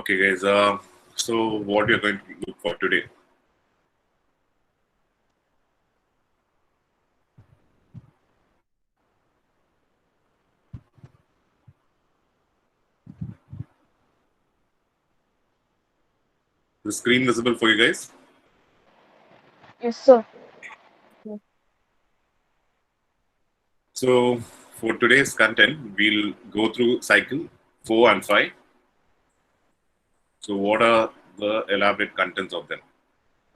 Okay, guys. So what we are going to look for today? The screen visible for you guys? Yes, sir. So for today's content, we'll go through cycle 4 and 5. So what are the elaborate contents of them?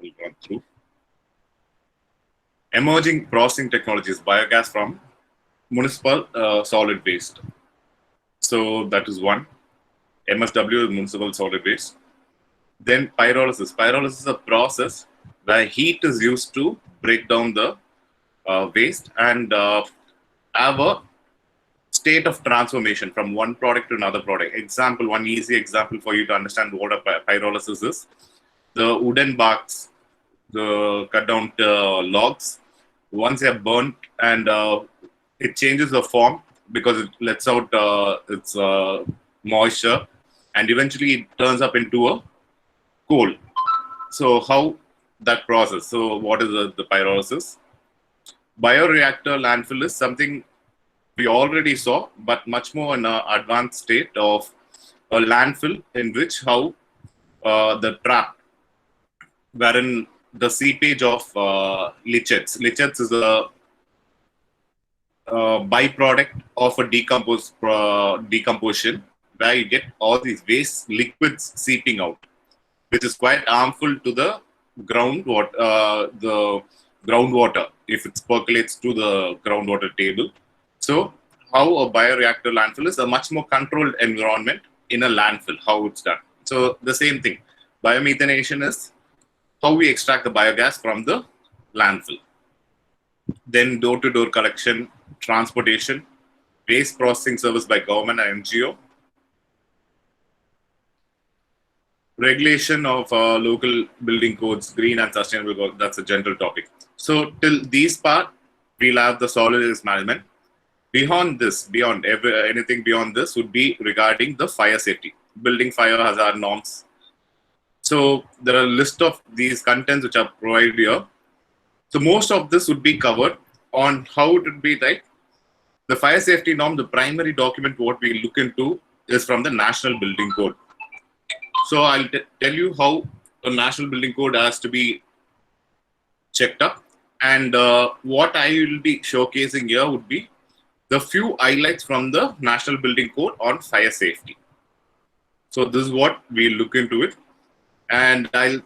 We'll run through. Emerging processing technologies, biogas from municipal solid waste. So that is one. MSW is municipal solid waste. Then pyrolysis. Pyrolysis is a process where heat is used to break down the waste and have a state of transformation from one product to another product. Example, one easy example for you to understand what a pyrolysis is. The wooden barks, the cut down logs, once they're burnt and it changes the form because it lets out its moisture and eventually it turns up into a coal. So how that process? So what is the pyrolysis? Bioreactor landfill is something we already saw, but much more in an advanced state of a landfill in which how the trap, wherein the seepage of lichens. Lichens is a byproduct of a decomposition where you get all these waste liquids seeping out, which is quite harmful to the groundwater if it percolates to the groundwater table. So, how a bioreactor landfill is a much more controlled environment in a landfill, how it's done. So, the same thing. Biomethanation is how we extract the biogas from the landfill. Then, door to door collection, transportation, waste processing service by government and NGO, regulation of local building codes, green and sustainable growth. That's a general topic. So, till these part, we'll have the solid waste management. Beyond anything beyond this would be regarding the fire safety, building fire hazard norms. So there are a list of these contents which are provided here. So most of this would be covered on how it would be like the fire safety norm. The primary document what we look into is from the National Building Code. So I'll tell you how the National Building Code has to be checked up, and what I will be showcasing here would be the few highlights from the National Building Code on fire safety. So this is what we look into it, and I'll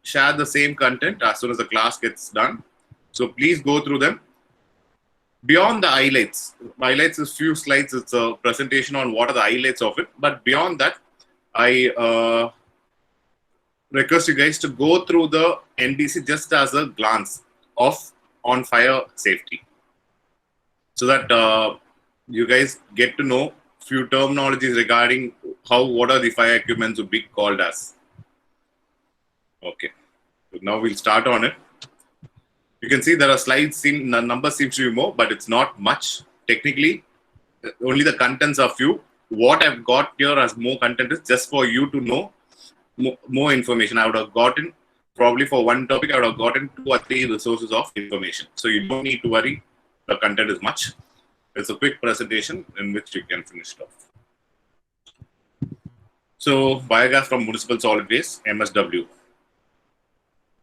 share the same content as soon as the class gets done. So please go through them. Beyond the highlights is few slides. It's a presentation on what are the highlights of it. But beyond that, I request you guys to go through the NBC just as a glance of on fire safety, so that you guys get to know few terminologies regarding what are the fire equipments would be called as. Okay, so now we'll start on it. You can see there are slides, the number seems to be more, but it's not much. Technically, only the contents are few. What I've got here as more content is just for you to know more information. I would have gotten, probably for one topic, I would have gotten 2 or 3 resources of information. So you don't need to worry, the content is much. It's a quick presentation in which you can finish it off. So biogas from municipal solid waste, MSW.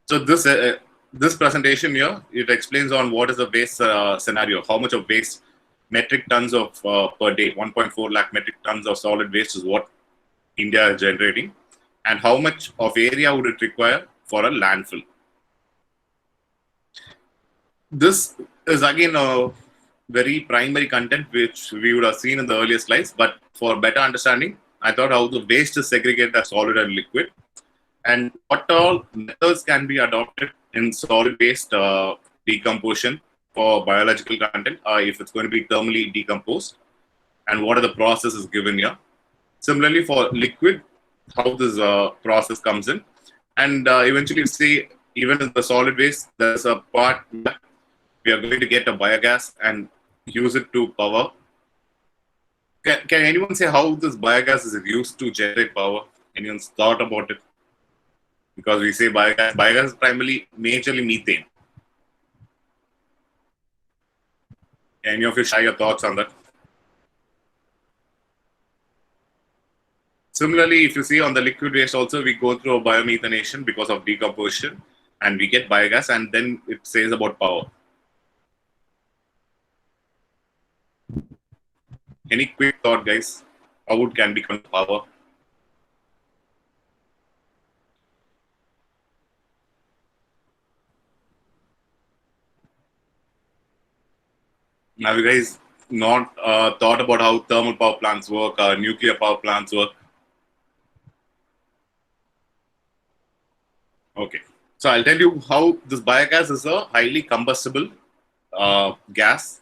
So this presentation here, it explains on what is the waste scenario, how much of waste, metric tons of per day, 1.4 lakh metric tons of solid waste is what India is generating, and how much of area would it require for a landfill. This is again a very primary content which we would have seen in the earlier slides, but for better understanding, I thought how the waste is segregated as solid and liquid, and what all methods can be adopted in solid waste decomposition for biological content, if it's going to be thermally decomposed, and what are the processes given here. Similarly, for liquid, how this process comes in, and eventually see even in the solid waste, there's a part where we are going to get a biogas and use it to power. Can anyone say how this biogas is used to generate power? Anyone's thought about it? Because we say biogas. Biogas is primarily, majorly methane. Any of you share your thoughts on that? Similarly, if you see on the liquid waste also, we go through a biomethanation because of decomposition and we get biogas, and then it says about power. Any quick thought, guys? How it can become power? Have you guys not thought about how thermal power plants work, nuclear power plants work? Okay. So I'll tell you how this biogas is a highly combustible gas.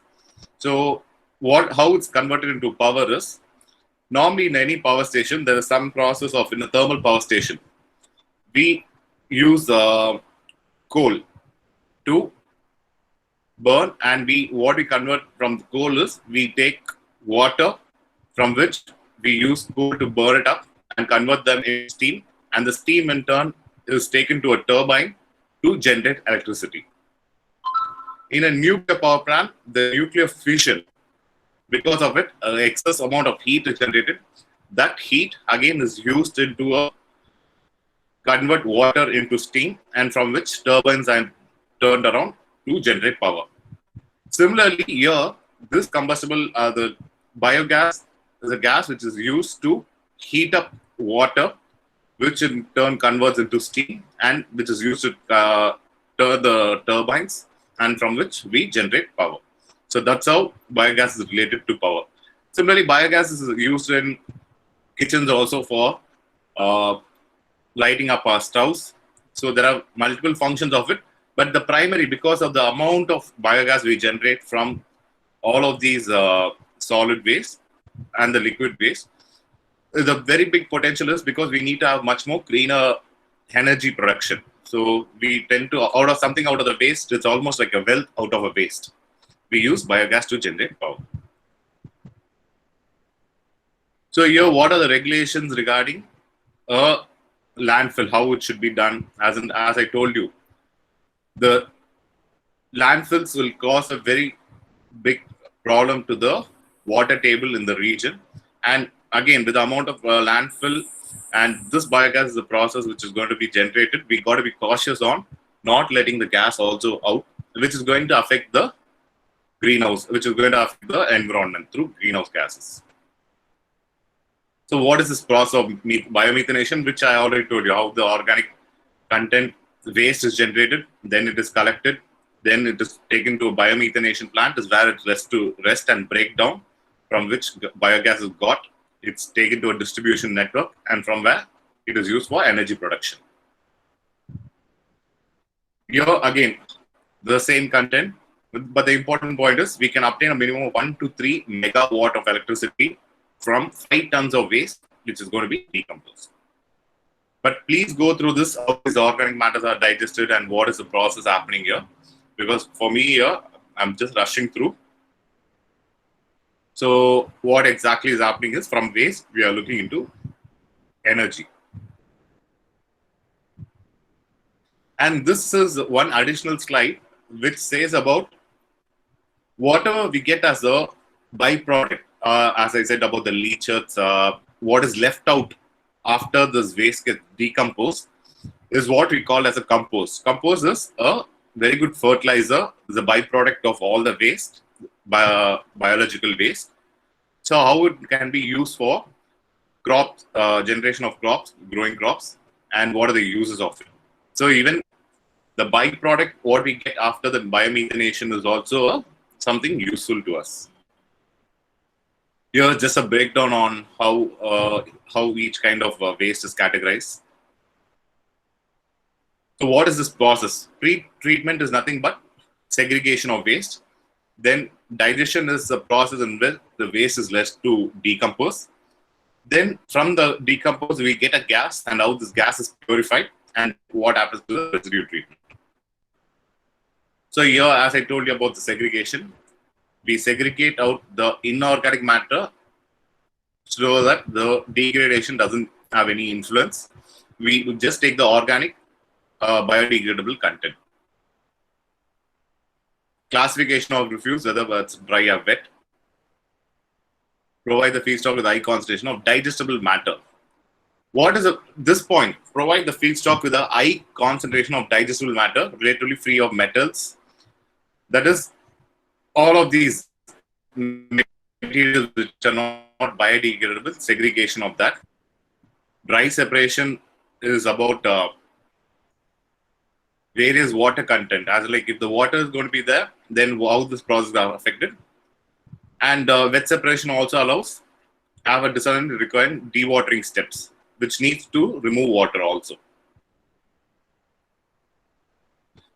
So how it's converted into power is, normally in any power station, there is some process of, in a thermal power station, we use coal to burn, and what we convert from the coal is we take water from which we use coal to burn it up and convert them into steam, and the steam in turn is taken to a turbine to generate electricity. In a nuclear power plant, the nuclear fission, because of it, excess amount of heat is generated. That heat again is used into a convert water into steam, and from which turbines are turned around to generate power. Similarly, here, this combustible, the biogas is a gas which is used to heat up water, which in turn converts into steam, and which is used to turn the turbines, and from which we generate power. So that's how biogas is related to power. Similarly, biogas is used in kitchens also for lighting up our stoves. So there are multiple functions of it, but the primary, because of the amount of biogas we generate from all of these solid waste and the liquid waste, the very big potential is because we need to have much more greener energy production. So we tend to, out of the waste, it's almost like a wealth out of a waste. We use biogas to generate power. So here, what are the regulations regarding a landfill, how it should be done? As I told you, the landfills will cause a very big problem to the water table in the region. And again, with the amount of landfill, and this biogas is a process which is going to be generated, we got to be cautious on not letting the gas also out, which is going to affect the greenhouse, which is going to affect the environment through greenhouse gases. So what is this process of biomethanation, which I already told you, how the organic content waste is generated, then it is collected, then it is taken to a biomethanation plant, is where it rest and break down, from which biogas is got. It's taken to a distribution network, and from where it is used for energy production. Here again, the same content, but the important point is we can obtain a minimum of 1 to 3 megawatt of electricity from 5 tons of waste, which is going to be decomposed. But please go through this, how these organic matters are digested and what is the process happening here. Because for me here, I'm just rushing through. So what exactly is happening is, from waste, we are looking into energy. And this is one additional slide which says about whatever we get as a byproduct, as I said about the leachates, what is left out after this waste gets decomposed is what we call as a compost. Compost is a very good fertilizer, is a byproduct of all the waste, biological waste. So how it can be used for crops, generation of crops, growing crops, and what are the uses of it. So even the byproduct, what we get after the biomethanation, is also something useful to us. Here, just a breakdown on how each kind of waste is categorized. So what is this process? Pre-treatment is nothing but segregation of waste. Then digestion is a process in which the waste is left to decompose. Then from the decompose, we get a gas, and how this gas is purified, and what happens to the residue treatment. So here, as I told you about the segregation, we segregate out the inorganic matter so that the degradation doesn't have any influence. We would just take the organic biodegradable content. Classification of refuse, whether it's dry or wet. Provide the feedstock with high concentration of digestible matter. What is this point? Provide the feedstock with a high concentration of digestible matter, relatively free of metals. That is, all of these materials which are not biodegradable, segregation of that. Dry separation is about various water content. As like if the water is going to be there, then how this process is affected. And wet separation also allows have a design requiring dewatering steps, which needs to remove water also.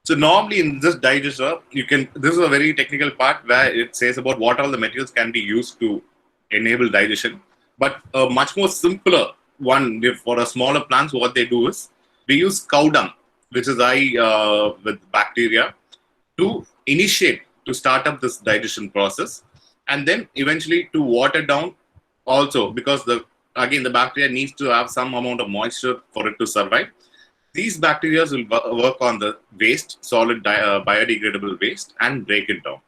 So normally in this digester, this is a very technical part where it says about what all the materials can be used to enable digestion. But a much more simpler one for a smaller plants, what they do is we use cow dung, which is with bacteria, to initiate, to start up this digestion process, and then eventually to water down also, because again the bacteria needs to have some amount of moisture for it to survive. These bacteria will work on the waste, solid biodegradable waste, and break it down.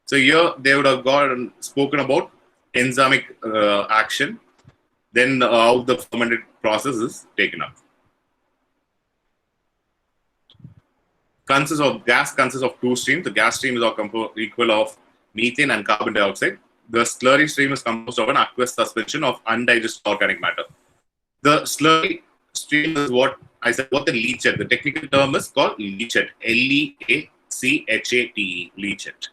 So here they would have spoken about enzymic action, then how the fermented process is taken up. Gas consists of two streams. The gas stream is equal of methane and carbon dioxide. The slurry stream is composed of an aqueous suspension of undigested organic matter. The slurry stream is what I said, what the leachate. The technical term is called leachate. Leachate. Leachate.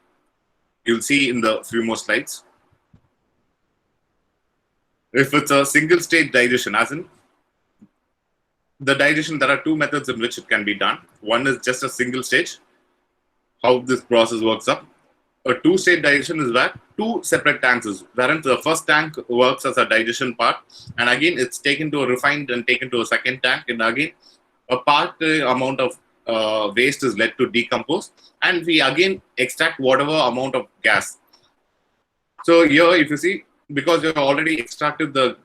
You'll see in the few more slides. If it's a single stage digestion, as in the digestion, there are two methods in which it can be done. One is just a single stage, how this process works up. A two-stage digestion is where two separate tanks is, wherein the first tank works as a digestion part, and again it's taken to a refined and taken to a second tank, and again a part amount of waste is led to decompose, and we again extract whatever amount of gas. So here, if you see, because you have already extracted the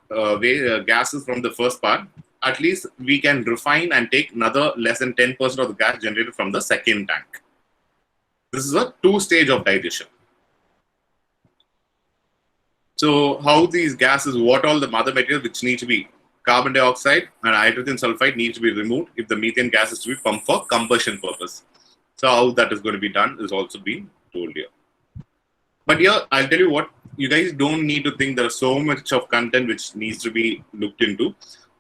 gases from the first part, at least we can refine and take another less than 10% of the gas generated from the second tank. This is a two-stage of digestion. So how these gases, what all the other materials which need to be carbon dioxide and hydrogen sulfide need to be removed if the methane gas is to be pumped for combustion purpose. So how that is going to be done is also being told here. But here, I'll tell you what, you guys don't need to think there's so much of content which needs to be looked into.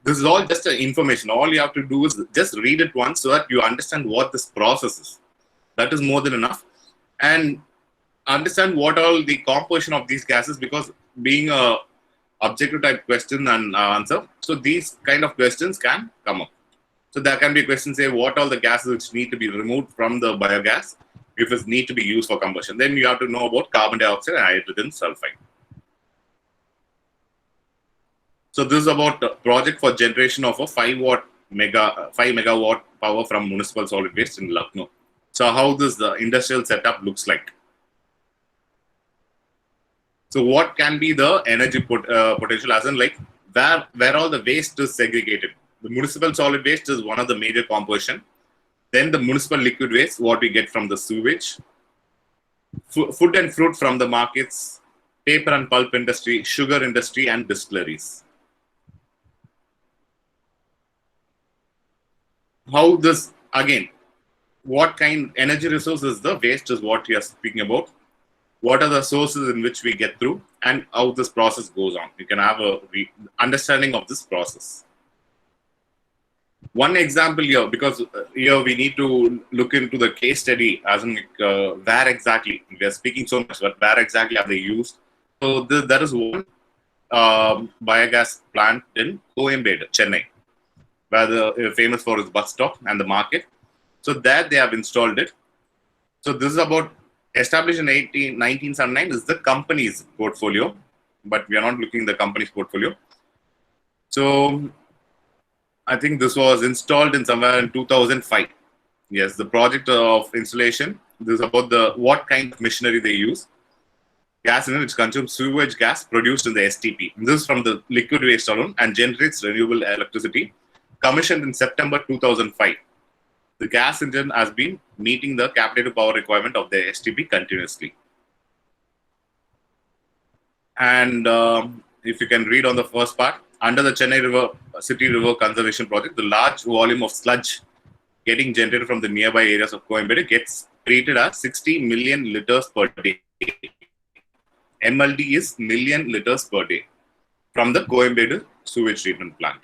This is all just information. All you have to do is just read it once so that you understand what this process is. That is more than enough. And understand what all the composition of these gases, because being a objective type question and answer, so these kind of questions can come up. So there can be a question, say, what all the gases which need to be removed from the biogas if it need to be used for combustion. Then you have to know about carbon dioxide and hydrogen sulfide. So this is about a project for generation of a 5 megawatt power from municipal solid waste in Lucknow. So how this industrial setup looks like. So what can be the energy potential, as in like where all the waste is segregated. The municipal solid waste is one of the major composition. Then the municipal liquid waste, what we get from the sewage. Food and fruit from the markets, paper and pulp industry, sugar industry, and distilleries. How this, again, what kind energy resources the waste is what we are speaking about. What are the sources in which we get through, and how this process goes on. You can have a understanding of this process. One example here, because here we need to look into the case study, as in where exactly, we are speaking so much, but where exactly are they used. So there is one biogas plant in Coimbatore, Chennai, where they're famous for its bus stop and the market. So there they have installed it. So this is about established in 1979 is the company's portfolio, but we are not looking at the company's portfolio. So I think this was installed in somewhere in 2005. Yes, the project of installation. This is about what kind of machinery they use. gas engine which consumes sewage gas produced in the STP. This is from the liquid waste alone and generates renewable electricity. Commissioned in September 2005. The gas engine has been meeting the captive power requirement of the STP continuously. And if you can read on the first part, under the Chennai River City River Conservation Project, the large volume of sludge getting generated from the nearby areas of Coimbatore gets treated as 60 million liters per day. MLD is million liters per day from the Coimbatore sewage treatment plant.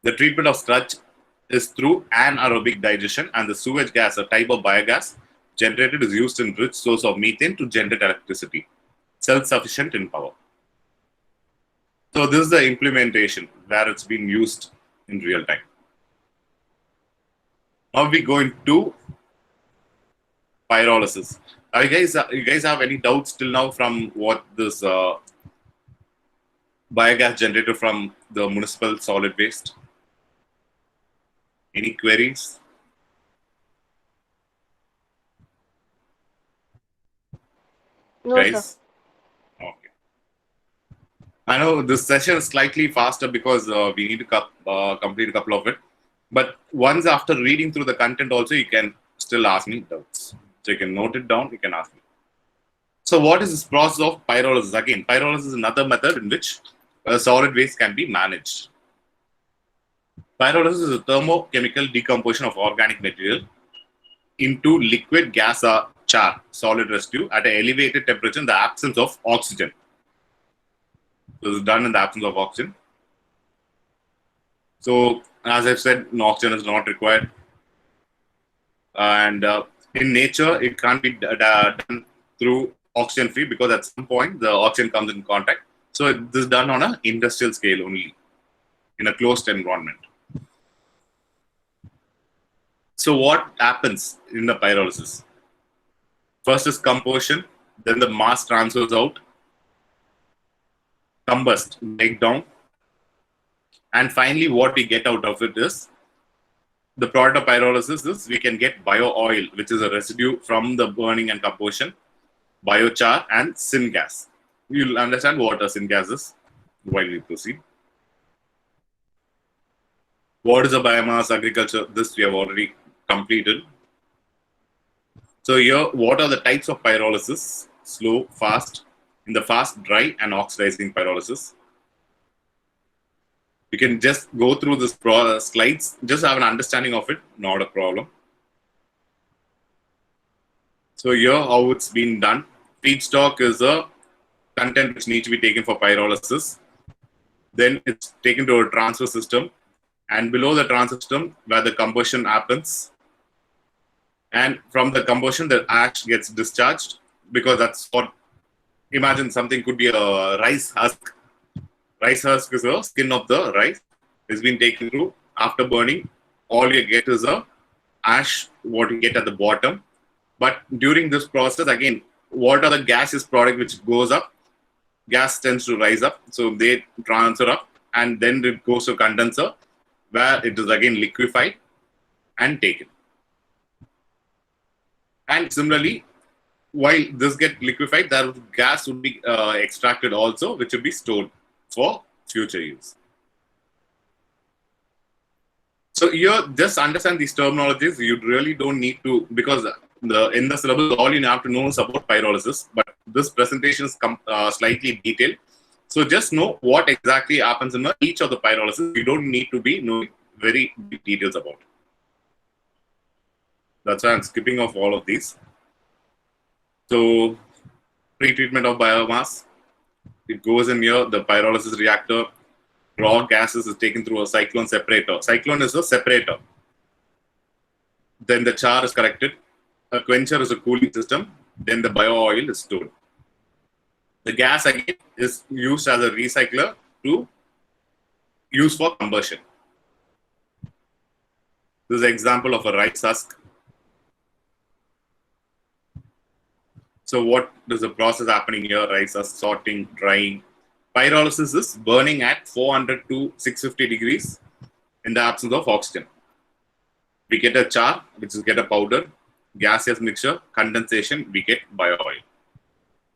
The treatment of sludge is through anaerobic digestion, and the sewage gas, a type of biogas generated, is used in rich source of methane to generate electricity, self-sufficient in power. So this is the implementation where it's been used in real time. Now we go into pyrolysis. You guys have any doubts till now from what this biogas generated from the municipal solid waste? Any queries? No, sir. Guys? Okay. I know this session is slightly faster because we need to complete a couple of it. But once after reading through the content also, you can still ask me doubts. So you can note it down, you can ask me. So what is this process of pyrolysis? Again, pyrolysis is another method in which solid waste can be managed. Pyrolysis is a thermochemical decomposition of organic material into liquid gas or char, solid residue, at an elevated temperature in the absence of oxygen. So this is done in the absence of oxygen. So as I've said, no oxygen is not required. And in nature, it can't be done through oxygen free because at some point the oxygen comes in contact. So this is done on an industrial scale only in a closed environment. So what happens in the pyrolysis? First is combustion, then the mass transfers out, combust, break down, and finally what we get out of it is the product of pyrolysis is we can get bio oil, which is a residue from the burning and combustion, biochar, and syngas. You'll understand what a syngas is while we proceed. What is a biomass agriculture? This we have already completed. So here, what are the types of pyrolysis? Slow, fast. In the fast, dry and oxidizing pyrolysis. You can just go through this slides, just have an understanding of it, not a problem. So here, how it's been done. Feedstock is a content which needs to be taken for pyrolysis. Then it's taken to a transfer system, and below the transfer system where the combustion happens. And from the combustion, the ash gets discharged because that's what, imagine something could be a rice husk. Rice husk is the skin of the rice. It's been taken through. After burning, all you get is a ash, what you get at the bottom. But during this process, again, what are the gaseous product which goes up? Gas tends to rise up. So they transfer up and then it goes to condenser where it is again liquefied and taken. And similarly, while this gets liquefied, the gas would be extracted also, which will be stored for future use. So here, just understand these terminologies. You really don't need to, because in the syllabus, all you have to know is about pyrolysis. But this presentation is slightly detailed. So just know what exactly happens in each of the pyrolysis. You don't need to be knowing very deep details about it. That's why I'm skipping off all of these. So, pre-treatment of biomass. It goes in here, the pyrolysis reactor. Raw gases is taken through a cyclone separator. Cyclone is a separator. Then the char is collected. A quencher is a cooling system. Then the bio oil is stored. The gas again is used as a recycler to use for combustion. This is an example of a rice husk. So what is the process happening here? Rice husk sorting, drying. Pyrolysis is burning at 400 to 650 degrees in the absence of oxygen. We get a char, which is get a powder, gaseous mixture, condensation, we get bio oil.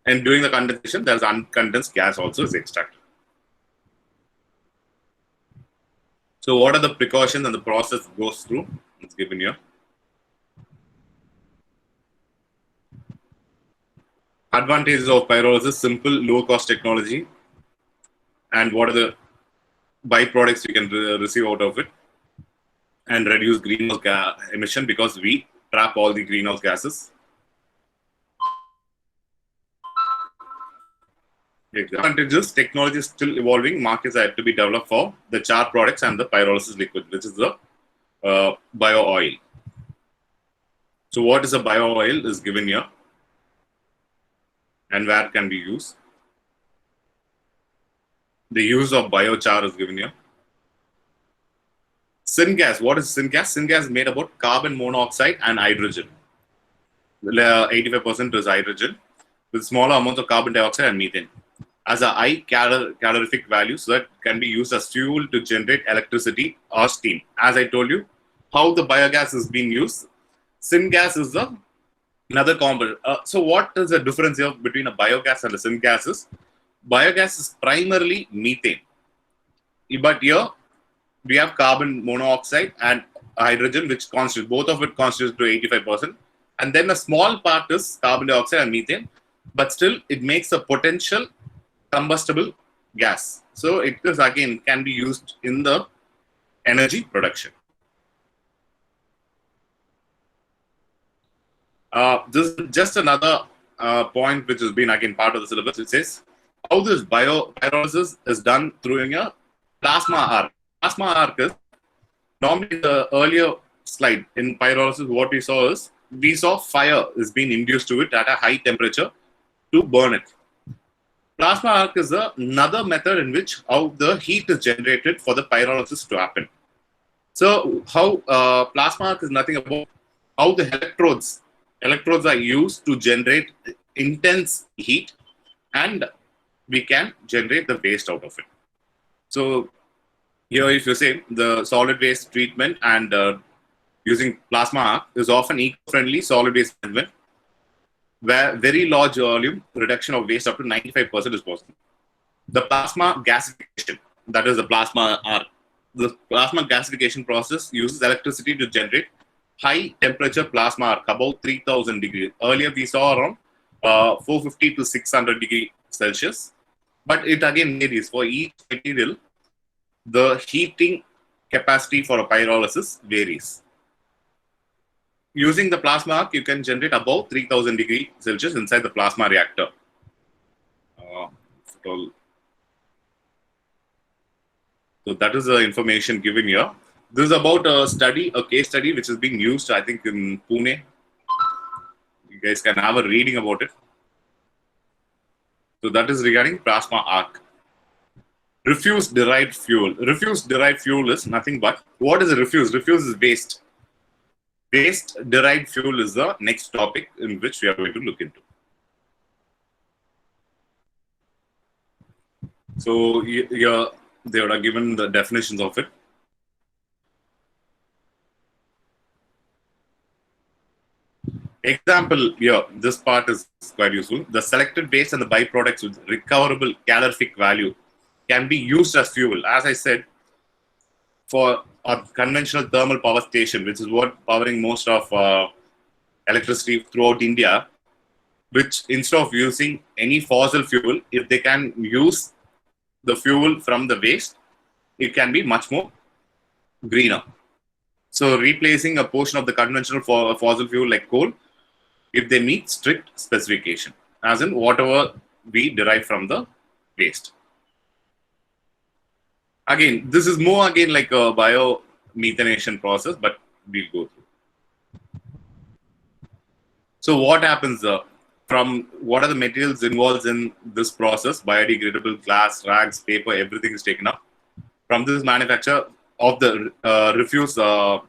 And during the condensation, there's uncondensed gas also is extracted. So what are the precautions and the process goes through? It's given here. Advantages of pyrolysis: simple, low-cost technology. And what are the byproducts you can receive out of it? And reduce greenhouse gas emission because we trap all the greenhouse gases. Advantages: technology is still evolving. Markets are yet to be developed for the char products and the pyrolysis liquid, which is the bio oil. So what is a bio oil is given here, and where can be used. The use of biochar is given here. Syngas. What is syngas? Syngas is made about carbon monoxide and hydrogen. 85% is hydrogen with smaller amounts of carbon dioxide and methane. As a high calorific value, so that can be used as fuel to generate electricity or steam. As I told you, how the biogas is being used. Syngas is another component. So what is the difference here between a biogas and a syngas is? Biogas is primarily methane. But here we have carbon monoxide and hydrogen, which constitute, both of it constitutes to 85%. And then a small part is carbon dioxide and methane, but still it makes a potential combustible gas. So it is again can be used in the energy production. This is just another point which has been again part of the syllabus. It says how this pyrolysis is done through a plasma arc. Plasma arc is normally the earlier slide in pyrolysis. What we saw fire is being induced to it at a high temperature to burn it. Plasma arc is another method in which how the heat is generated for the pyrolysis to happen. So how plasma arc is nothing about how the electrodes are used to generate intense heat, and we can generate the waste out of it. So here, if you say the solid waste treatment and using plasma arc is often eco-friendly solid waste management, where very large volume reduction of waste up to 95% is possible. The plasma gasification, that is the plasma arc. The plasma gasification process uses electricity to generate high temperature plasma arc above 3000 degrees. Earlier we saw around 450 to 600 degrees Celsius, but it again varies for each material. The heating capacity for a pyrolysis varies. Using the plasma arc, you can generate above 3000 degrees Celsius inside the plasma reactor. So that is the information given here. This is about a case study which is being used, I think, in Pune. You guys can have a reading about it. So that is regarding plasma arc. Refuse-derived fuel. Refuse-derived fuel is nothing but, what is a refuse? Refuse is waste. Waste-derived fuel is the next topic in which we are going to look into. So here they would have given the definitions of it. Example here, this part is quite useful. The selected waste and the byproducts with recoverable calorific value can be used as fuel. As I said, for a conventional thermal power station, which is what powering most of electricity throughout India, which instead of using any fossil fuel, if they can use the fuel from the waste, it can be much more greener. So replacing a portion of the conventional fossil fuel like coal, if they meet strict specification, as in whatever we derive from the waste. Again, this is more again like a biomethanation process, but we'll go through. So what happens from what are the materials involved in this process? Biodegradable glass, rags, paper, everything is taken up. From this manufacture of the refuse, RFD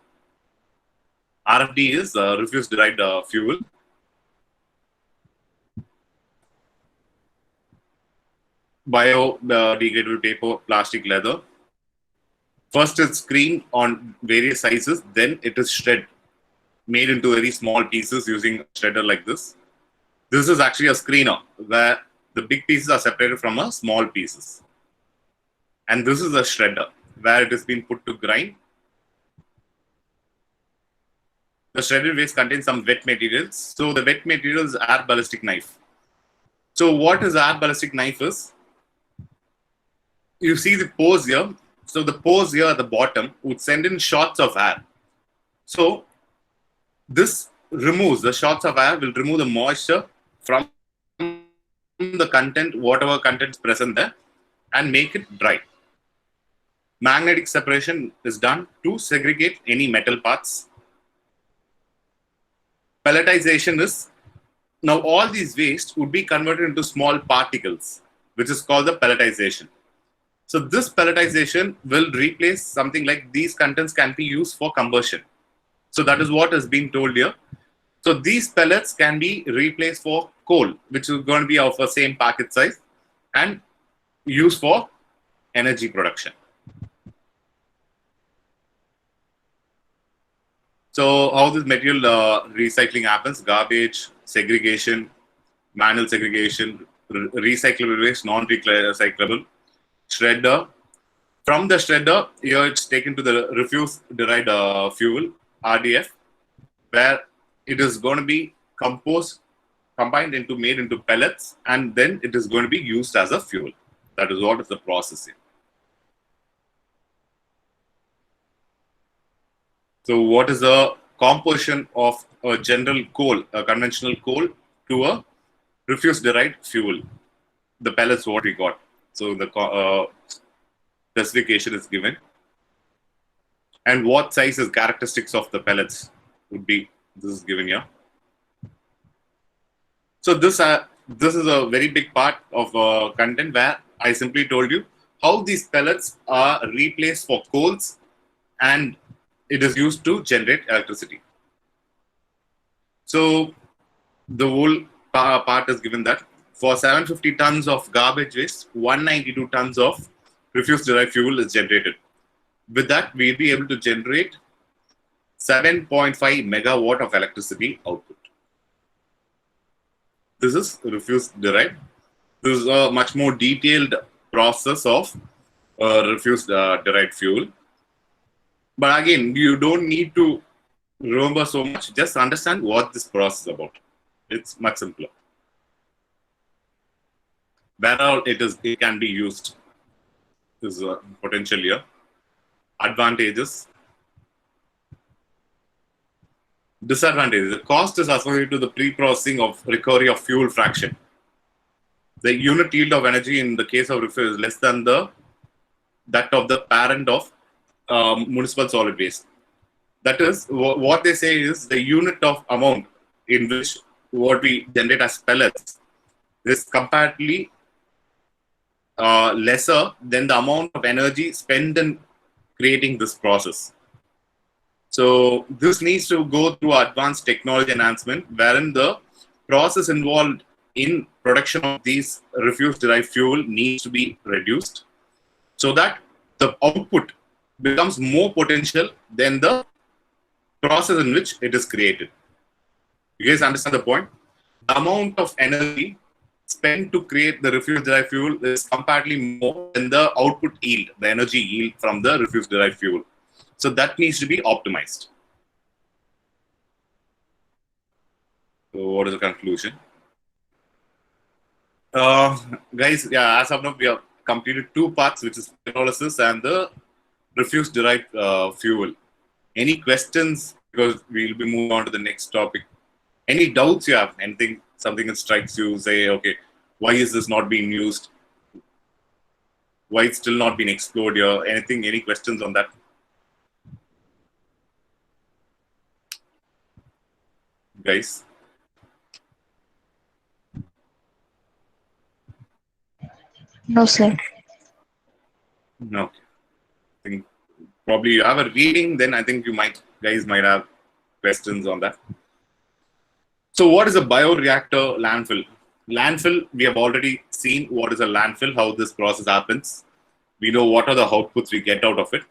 is refuse-derived fuel. Biodegradable paper, plastic, leather. First, it's screened on various sizes, then it is shredded, made into very small pieces using a shredder like this. This is actually a screener where the big pieces are separated from a small pieces. And this is a shredder where it has been put to grind. The shredded waste contains some wet materials. So the wet material is air ballistic knife. So what is air ballistic knife is? You see the pores here. So the pores here at the bottom would send in shots of air. So this removes the shots of air, will remove the moisture from the content, whatever content is present there, and make it dry. Magnetic separation is done to segregate any metal parts. Pelletization is, now all these waste would be converted into small particles, which is called the pelletization. So this pelletization will replace something like these contents can be used for combustion. So that is what is being told here. So these pellets can be replaced for coal, which is going to be of the same packet size and used for energy production. So how this material recycling happens: garbage, segregation, manual segregation, recyclable waste, non-recyclable, shredder. From the shredder, here it's taken to the refuse-derived fuel, RDF, where it is going to be combined into, made into pellets, and then it is going to be used as a fuel. That is what is the process here. So what is the composition of a general coal, a conventional coal, to a refuse-derived fuel? The pellets what we got. So the specification is given. And what size is characteristics of the pellets would be, this is given here. So this is a very big part of content where I simply told you how these pellets are replaced for coals and it is used to generate electricity. So the whole part is given that for 750 tons of garbage waste, 192 tons of refuse-derived fuel is generated. With that, we'll be able to generate 7.5 megawatt of electricity output. This is refuse-derived. This is a much more detailed process of refuse-derived fuel. But again, you don't need to remember so much. Just understand what this process is about. It's much simpler. Where all it can be used is potential here. Advantages. Disadvantages. The cost is associated to the pre-processing of recovery of fuel fraction. The unit yield of energy in the case of refuse is less than that of the parent of municipal solid waste. That is, what they say is the unit of amount in which what we generate as pellets is comparatively lesser than the amount of energy spent in creating this process. So this needs to go through advanced technology enhancement, wherein the process involved in production of these refuse-derived fuel needs to be reduced, so that the output becomes more potential than the process in which it is created. You guys understand the point? The amount of energy spent to create the refuse-derived fuel is comparatively more than the output yield, the energy yield from the refuse-derived fuel. So that needs to be optimized. So what is the conclusion? Guys, yeah, as of now, we have completed two parts, which is pyrolysis and the refuse-derived fuel. Any questions? Because we'll be moving on to the next topic. Any doubts you have? Anything, something that strikes you, say, okay, why is this not being used? Why it's still not being explored here? Anything, any questions on that? Guys? No, sir. No. I think probably you have a reading, then I think you guys might have questions on that. So what is a bioreactor landfill? Landfill, we have already seen what is a landfill, how this process happens. We know what are the outputs we get out of it.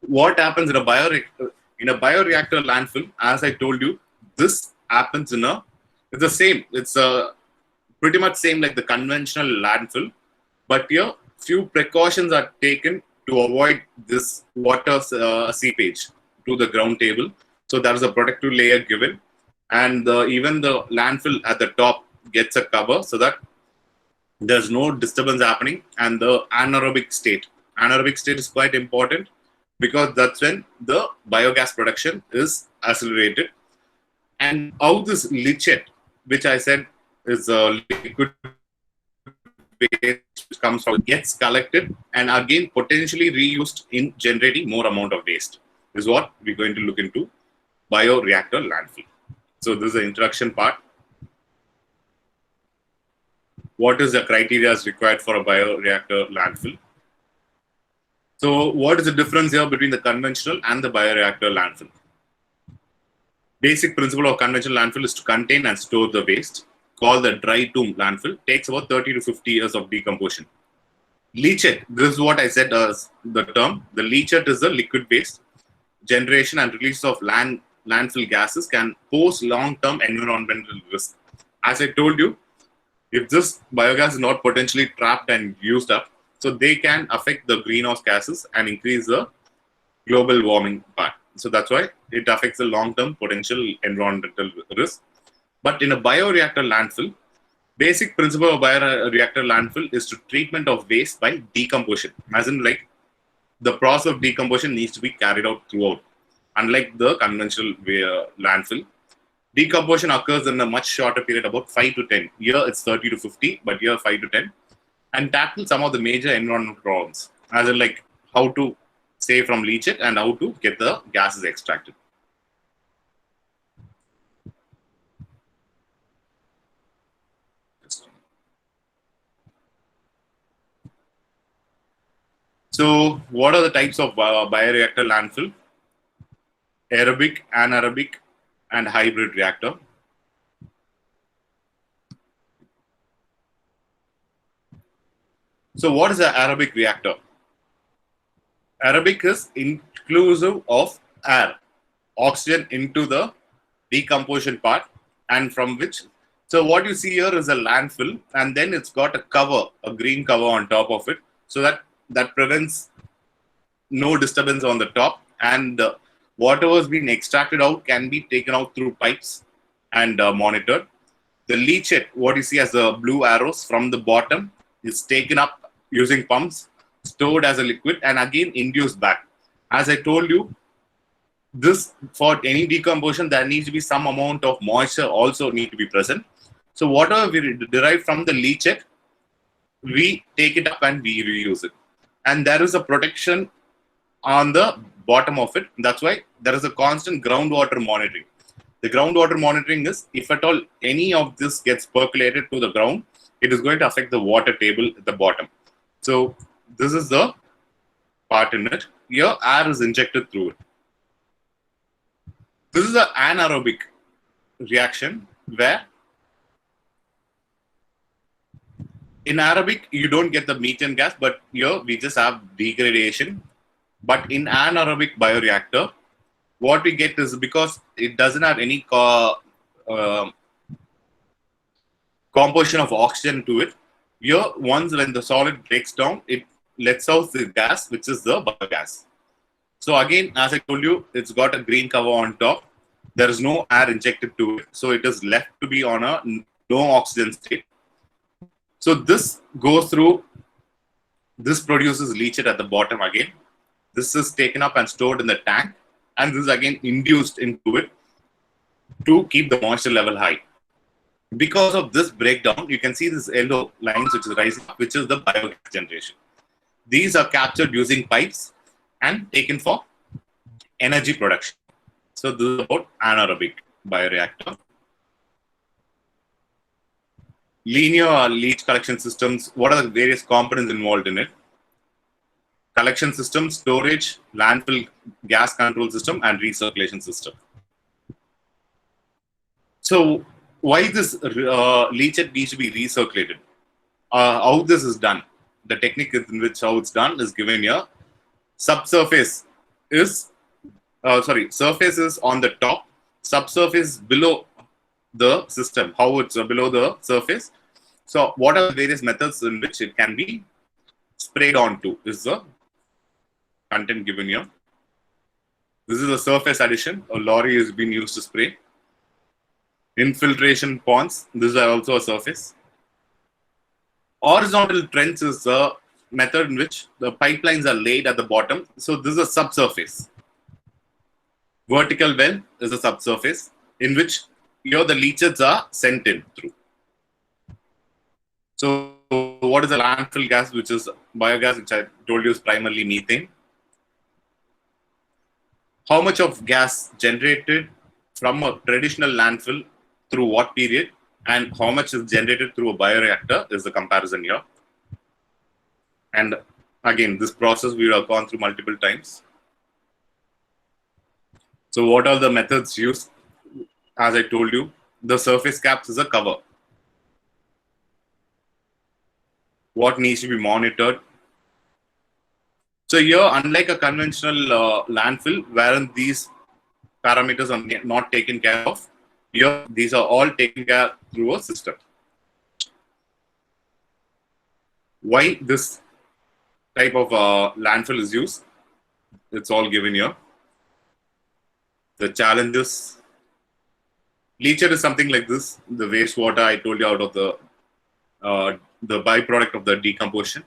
What happens in a bioreactor landfill, as I told you, this happens in a It's the same. It's pretty much same like the conventional landfill, but here few precautions are taken to avoid this water seepage to the ground table. So there is a protective layer given, and even the landfill at the top gets a cover so that there's no disturbance happening. And the anaerobic state is quite important because that's when the biogas production is accelerated. And how this lichet, which I said is a liquid waste which comes from, gets collected and again potentially reused in generating more amount of waste, is what we're going to look into bioreactor landfill. So this is the introduction part. What is the criteria is required for a bioreactor landfill? So what is the difference here between the conventional and the bioreactor landfill? Basic principle of conventional landfill is to contain and store the waste, called the dry tomb landfill. Takes about 30 to 50 years of decomposition. Leachate, this is what I said as the term. The leachate is the liquid waste. Generation and release of landfill gases can pose long-term environmental risk. As I told you, if this biogas is not potentially trapped and used up, so they can affect the greenhouse gases and increase the global warming part. So that's why it affects the long-term potential environmental risk. But in a bioreactor landfill, basic principle of bioreactor landfill is to treatment of waste by decomposition. As in, like, the process of decomposition needs to be carried out throughout. Unlike the conventional landfill, decomposition occurs in a much shorter period, about 5 to 10. Here it's 30 to 50, but here 5 to 10. And tackle some of the major environmental problems, as in like how to save from leachate and how to get the gases extracted. So what are the types of bioreactor landfill? Aerobic, anaerobic, and hybrid reactor. So what is an aerobic reactor? Aerobic is inclusive of air, oxygen into the decomposition part, and from which, so what you see here is a landfill, and then it's got a cover, a green cover on top of it, so that prevents no disturbance on the top, and whatever has been extracted out can be taken out through pipes and monitored. The leachate, what you see as the blue arrows from the bottom, is taken up using pumps, stored as a liquid, and again induced back. As I told you, this, for any decomposition, there needs to be some amount of moisture also need to be present. So whatever we derive from the leachate, we take it up and we reuse it. And there is a protection on the bottom of it. That's why there is a constant groundwater monitoring. The groundwater monitoring is, if at all any of this gets percolated to the ground, it is going to affect the water table at the bottom. So this is the part in it. Here air is injected through it. This is an anaerobic reaction where in aerobic you don't get the methane gas, but here we just have degradation. But in anaerobic bioreactor, what we get is, because it doesn't have any composition of oxygen to it, here once when the solid breaks down, it lets out the gas, which is the biogas. So again, as I told you, it's got a green cover on top. There is no air injected to it, so it is left to be on a no oxygen state. So this goes through, this produces leachate at the bottom again. This is taken up and stored in the tank, and this is again induced into it to keep the moisture level high. Because of this breakdown, you can see this yellow lines which is rising up, which is the biogas generation. These are captured using pipes and taken for energy production. So this is about anaerobic bioreactor. Linear leach collection systems. What are the various components involved in it? Collection system, storage, landfill gas control system, and recirculation system. So why this leachate needs to be recirculated? How this is done? The technique in which how it's done is given here. Subsurface is surface is on the top, subsurface below the system, how it's below the surface. So what are the various methods in which it can be sprayed onto is the content given here. This is a surface addition. A lorry is being used to spray. Infiltration ponds. This is also a surface. Horizontal trench is a method in which the pipelines are laid at the bottom. So this is a subsurface. Vertical well is a subsurface in which here the leachate are sent in through. So what is a landfill gas, which is biogas, which I told you is primarily methane. How much of gas generated from a traditional landfill through what period, and how much is generated through a bioreactor is the comparison here. And again, this process we have gone through multiple times. So what are the methods used? As I told you, the surface caps is a cover. What needs to be monitored? So here, unlike a conventional landfill, wherein these parameters are not taken care of, here these are all taken care through a system. Why this type of landfill is used? It's all given here. The challenges. Leachate is something like this. The wastewater I told you out of the byproduct of the decomposition.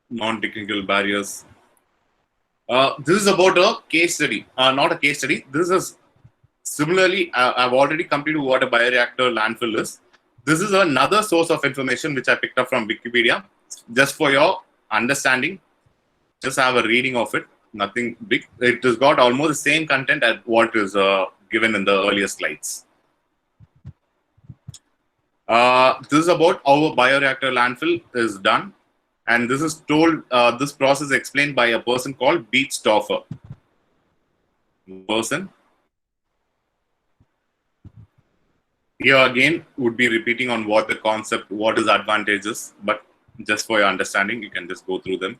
Non-technical barriers. This is about a case study, not a case study. This is similarly, I've already completed what a bioreactor landfill is. This is another source of information which I picked up from Wikipedia. Just for your understanding, just have a reading of it. Nothing big. It has got almost the same content as what is given in the earlier slides. This is about how a bioreactor landfill is done. And this is told, this process explained by a person called Beetstoffer. Person. Here again, would be repeating on what the concept, what is advantages, but just for your understanding, you can just go through them.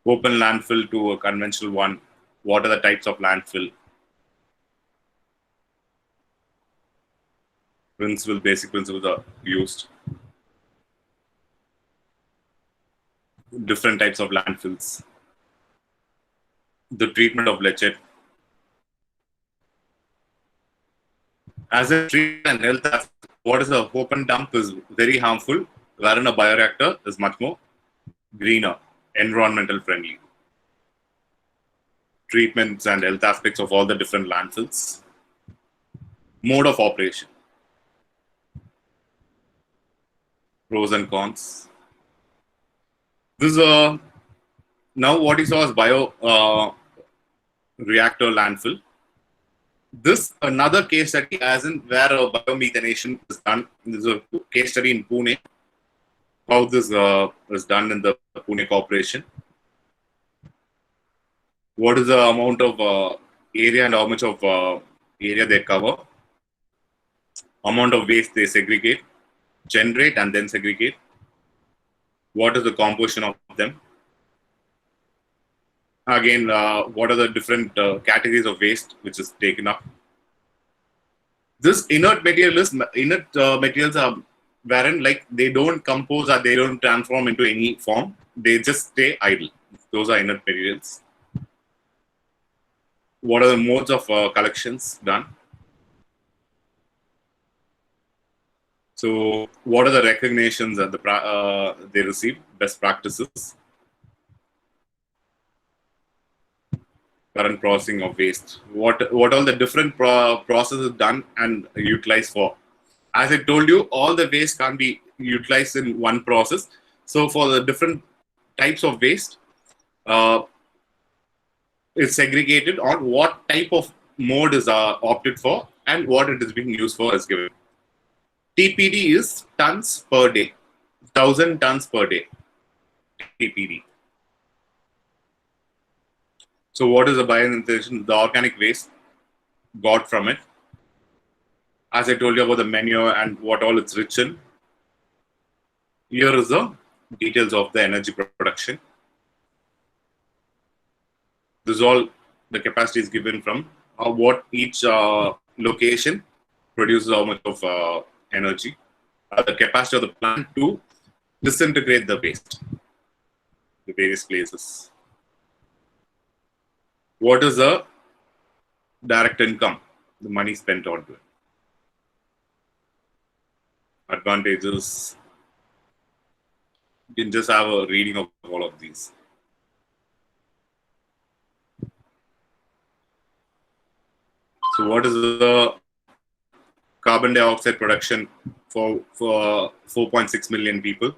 Open landfill to a conventional one. What are the types of landfill? Basic principles are used. Different types of landfills. The treatment of leachate. As a treatment and health, what is a open dump is very harmful, wherein a bioreactor is much more greener, environmental friendly. Treatments and health aspects of all the different landfills. Mode of operation. Pros and cons. This is now what you saw is bio reactor landfill. This another case study, as in where a biomethanation is done. This is a case study in Pune. How this is done in the Pune Corporation. What is the amount of area and how much of area they cover? Amount of waste they segregate, generate, and then segregate. What is the composition of them? Again, what are the different categories of waste which is taken up? This inert materials are wherein like they don't compose or they don't transform into any form. They just stay idle. Those are inert materials. What are the modes of collections done? So, what are the recognitions that they receive? Best practices. Current processing of waste. What all the different processes done and utilized for? As I told you, all the waste can't be utilized in one process. So, for the different types of waste, it's segregated on what type of mode is opted for and what it is being used for is given. TPD is tons per day, 1,000 tons per day. TPD. So, what is the biomethanation? The organic waste got from it. As I told you about the manure and what all it's rich in. Here is the details of the energy production. This is all the capacity is given from what each location produces how much of energy, the capacity of the plant to disintegrate the waste, the various places. What is the direct income, the money spent on it? Advantages. You can just have a reading of all of these. So, what is the carbon dioxide production for 4.6 million people?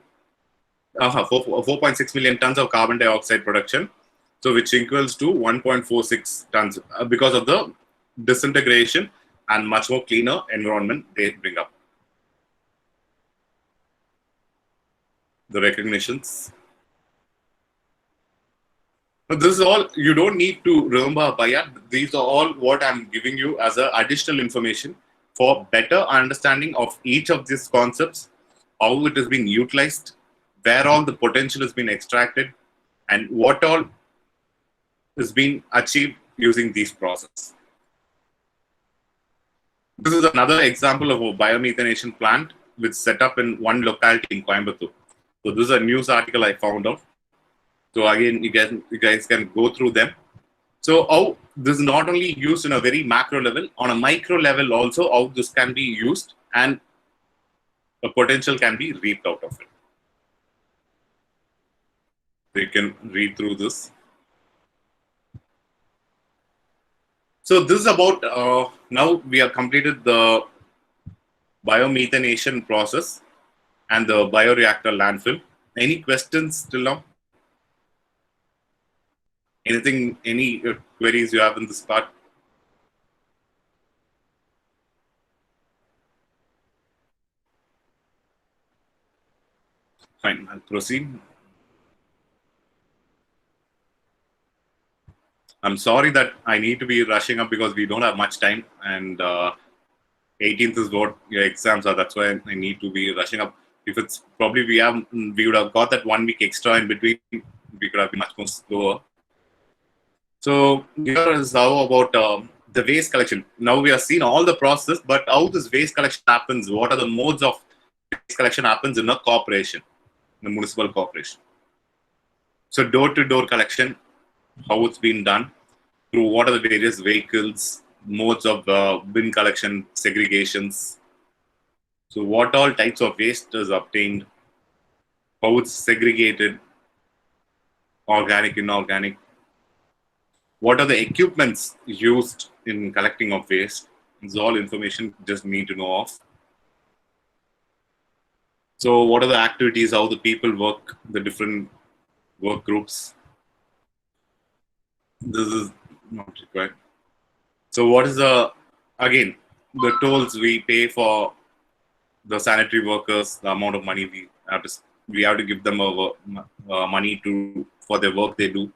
4.6 million tons of carbon dioxide production, so which equals to 1.46 tons because of the disintegration and much more cleaner environment they bring up. The recognitions. Now, this is all you don't need to remember by heart. These are all what I'm giving you as a additional information for better understanding of each of these concepts, how it has been utilized, where all the potential has been extracted, and what all is being achieved using these processes. This is another example of a biomethanation plant which set up in one locality in Coimbatore. So this is a news article I found out. So again, you guys can go through them. So how this is not only used in a very macro level, on a micro level also how this can be used and a potential can be reaped out of it. So you can read through this. So this is about, now we have completed the biomethanation process and the bioreactor landfill. Any questions till now? Anything, any queries you have in this part? Fine, I'll proceed. I'm sorry that I need to be rushing up because we don't have much time, and 18th is what your exams are. That's why I need to be rushing up. If it's probably we would have got that 1 week extra in between, we could have been much more slower. So here is how about the waste collection. Now we have seen all the process, but how this waste collection happens, what are the modes of waste collection happens in a corporation, in a municipal corporation. So door-to-door collection, how it's been done, through what are the various vehicles, modes of bin collection, segregations. So what all types of waste is obtained, how it's segregated, organic, inorganic. What are the equipments used in collecting of waste? It's all information you just need to know of. So what are the activities, how the people work, the different work groups? This is not required. So what is again, the tolls we pay for the sanitary workers, the amount of money we have to give them money for their work they do,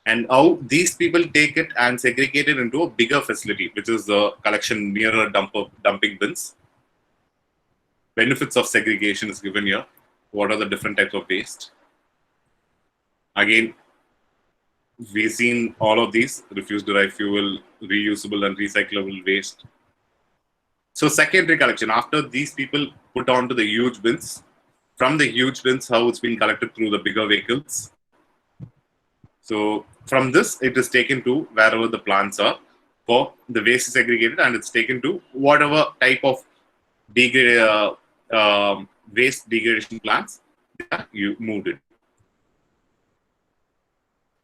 and how these people take it and segregate it into a bigger facility, which is the collection nearer dumping bins. Benefits of segregation is given here. What are the different types of waste? Again, we've seen all of these: refuse derived fuel, reusable and recyclable waste. So secondary collection, after these people put onto the huge bins, from the huge bins, how it's been collected through the bigger vehicles. So from this, it is taken to wherever the plants are for the waste is segregated, and it's taken to whatever type of waste degradation plants you moved it.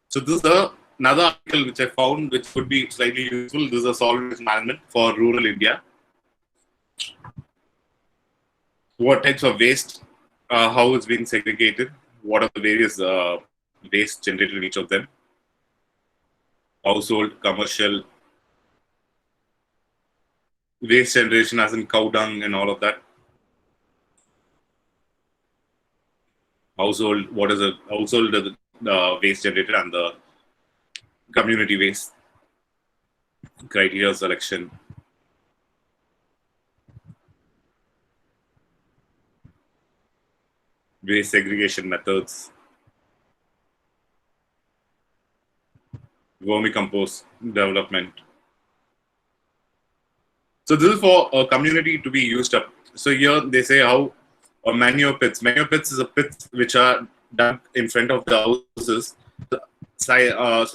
So this is another article which I found which could be slightly useful. This is a solid waste management for rural India. What types of waste, how it's being segregated, what are the various waste generated in each of them, household, commercial, waste generation as in cow dung and all of that. Household, what is a household waste generated and the community waste, criteria selection, waste segregation methods. vermicompost development. So this is for a community to be used up. So here they say how manure pits. Manure pits is a pits which are dug in front of the houses, so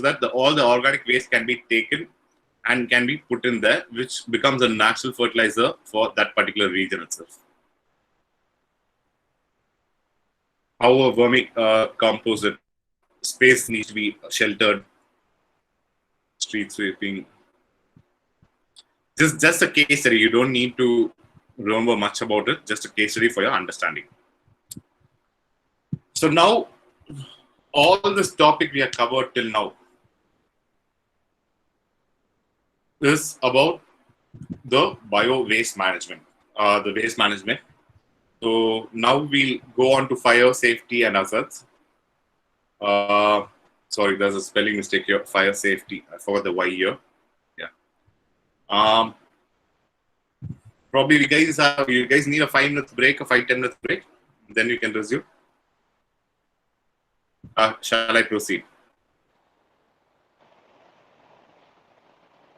that all the organic waste can be taken and can be put in there, which becomes a natural fertilizer for that particular region itself. How a composite space needs to be sheltered, street sweeping. Just a case study. You don't need to remember much about it. Just a case study for your understanding. So now, all this topic we have covered till now is about the bio waste management. The waste management. So now we'll go on to fire safety and hazards. Sorry, there's a spelling mistake here. Fire safety. I forgot the Y here. Yeah. Probably you guys need a 5 minutes break, a 5-10 minutes break. Then you can resume. Shall I proceed?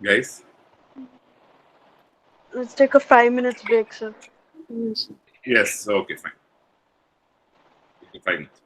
Guys? Let's take a 5 minutes break, sir. Yes. Okay, fine. 5 minutes.